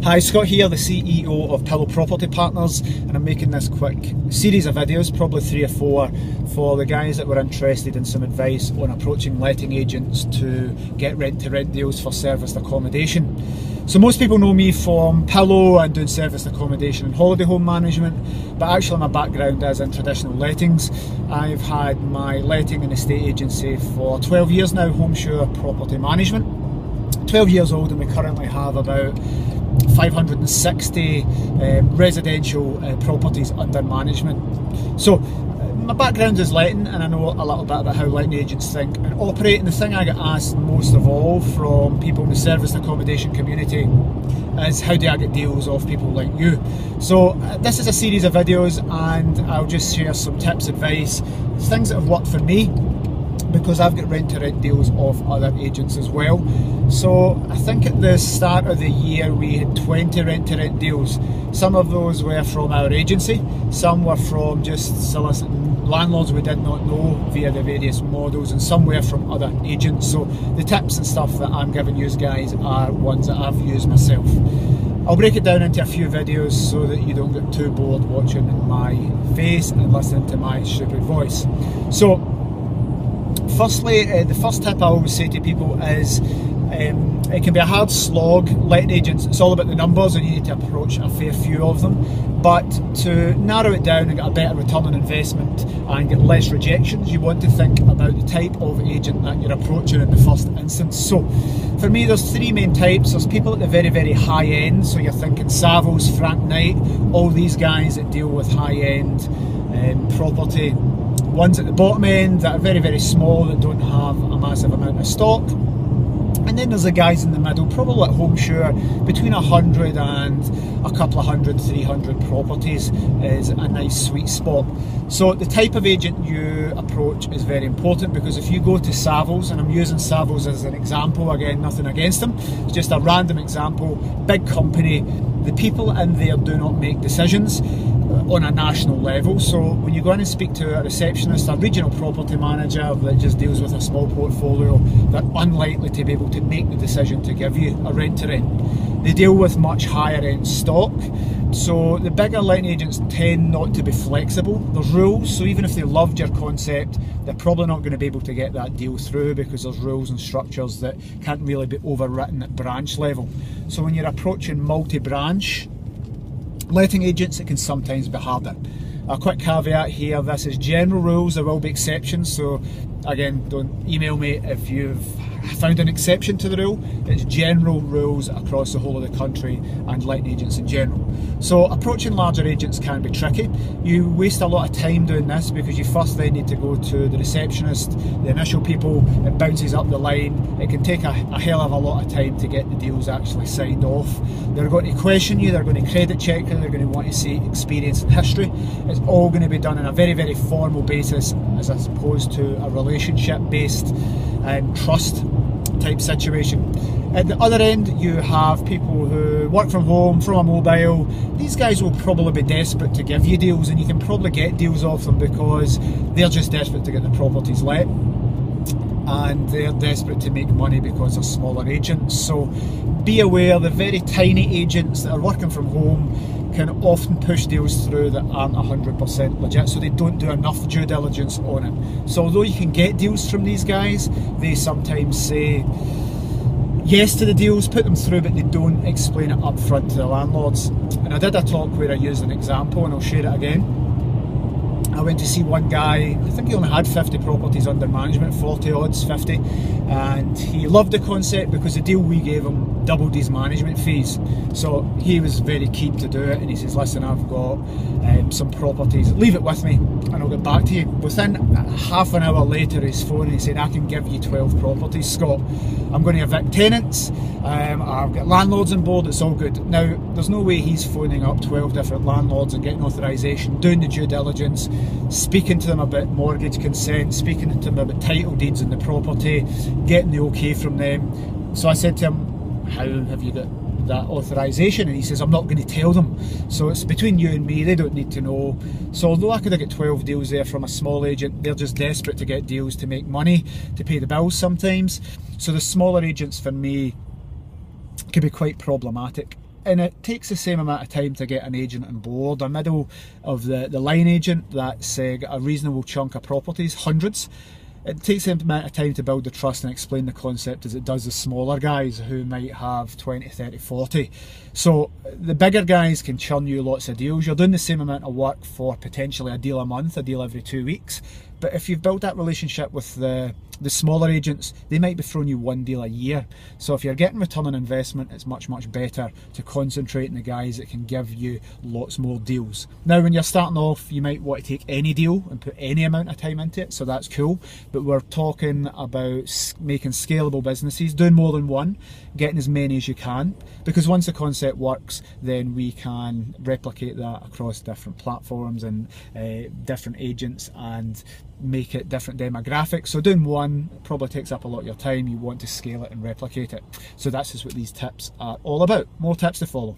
Hi, Scott here, the CEO of Pillow Property Partners, and I'm making this quick series of videos, probably 3 or 4, for the guys that were interested in some advice on approaching letting agents to get rent-to-rent deals for serviced accommodation. So most people know me from Pillow and doing serviced accommodation and holiday home management, but actually my background is in traditional lettings. I've had my letting and estate agency for 12 years now, Homeshore Property Management. 12 years old, and we currently have about 560 residential properties under management. So my background is letting, and I know a little bit about how letting agents think and operate, and the thing I get asked most of all from people in the serviced accommodation community is, how do I get deals off people like you? So this is a series of videos, and I'll just share some tips, advice, things that have worked for me, because I've got rent-to-rent deals off other agents as well. So I think at the start of the year we had 20 rent-to-rent deals. Some of those were from our agency, some were from just soliciting landlords we did not know via the various models, and some were from other agents. So the tips and stuff that I'm giving you guys are ones that I've used myself. I'll break it down into a few videos so that you don't get too bored watching my face and listening to my stupid voice. So firstly, the first tip I always say to people is it can be a hard slog. Letting agents, it's all about the numbers, and you need to approach a fair few of them. But to narrow it down and get a better return on investment and get less rejections, you want to think about the type of agent that you're approaching in the first instance. So for me, there's 3 main types. There's people at the very, very high end, so you're thinking Savills, Frank Knight, all these guys that deal with high end property. Ones at the bottom end that are very, very small, that don't have a massive amount of stock. And then there's the guys in the middle, probably like Homeshore, between 100 and a couple of 100, 300 properties is a nice sweet spot. So the type of agent you approach is very important, because if you go to Savills, and I'm using Savills as an example, again, nothing against them, it's just a random example, big company, the people in there do not make decisions on a national level. So when you go in and speak to a receptionist, a regional property manager that just deals with a small portfolio, they're unlikely to be able to make the decision to give you a rent-to-rent. They deal with much higher end stock, so the bigger letting agents tend not to be flexible. There's rules, so even if they loved your concept, they're probably not going to be able to get that deal through, because there's rules and structures that can't really be overwritten at branch level. So when you're approaching multi-branch letting agents, it can sometimes be harder. A quick caveat here, this is general rules, there will be exceptions, so again, don't email me if you've found an exception to the rule. It's general rules across the whole of the country and letting agents in general. So approaching larger agents can be tricky. You waste a lot of time doing this, because you first then need to go to the receptionist, the initial people, it bounces up the line. It can take a hell of a lot of time to get the deals actually signed off. They're going to question you, they're going to credit check you, they're going to want to see experience and history. It's all going to be done on a very, very formal basis, as opposed to a relationship based trust type situation. At the other end, you have people who work from home, from a mobile. These guys will probably be desperate to give you deals, and you can probably get deals off them because they're just desperate to get the properties let, and they're desperate to make money because they're smaller agents. So be aware, the very tiny agents that are working from home can often push deals through that aren't 100% legit, so they don't do enough due diligence on it. So although you can get deals from these guys, they sometimes say yes to the deals, put them through, but they don't explain it up front to the landlords. And I did a talk where I used an example, and I'll share it again. I went to see one guy, I think he only had 50 properties under management, 40 odds, 50, and he loved the concept because the deal we gave him doubled his management fees. So he was very keen to do it, and he says, listen, I've got some properties, leave it with me and I'll get back to you. Within half an hour later, his phone, and he said, I can give you 12 properties, Scott. I'm going to evict tenants, I've got landlords on board, it's all good. Now, there's no way he's phoning up 12 different landlords and getting authorisation, doing the due diligence, speaking to them about mortgage consent, speaking to them about title deeds in the property, getting the okay from them. So I said to him, how have you got that authorisation? And he says, I'm not going to tell them. So it's between you and me, they don't need to know. So although I could have got 12 deals there from a small agent, they're just desperate to get deals to make money, to pay the bills sometimes. So the smaller agents for me can be quite problematic. and it takes the same amount of time to get an agent on board. A middle of the line agent that's got a reasonable chunk of properties, hundreds. It takes the amount of time to build the trust and explain the concept as it does the smaller guys who might have 20, 30, 40. So the bigger guys can churn you lots of deals. You're doing the same amount of work for potentially a deal a month, a deal every 2 weeks. But if you've built that relationship with the smaller agents, they might be throwing you one deal a year. So if you're getting return on investment, it's much, much better to concentrate on the guys that can give you lots more deals. Now, when you're starting off, you might want to take any deal and put any amount of time into it, so that's cool. But we're talking about making scalable businesses, doing more than one, getting as many as you can, because once the concept works, then we can replicate that across different platforms and different agents and make it different demographics. So doing one probably takes up a lot of your time. You want to scale it and replicate it. So that's just what these tips are all about. More tips to follow.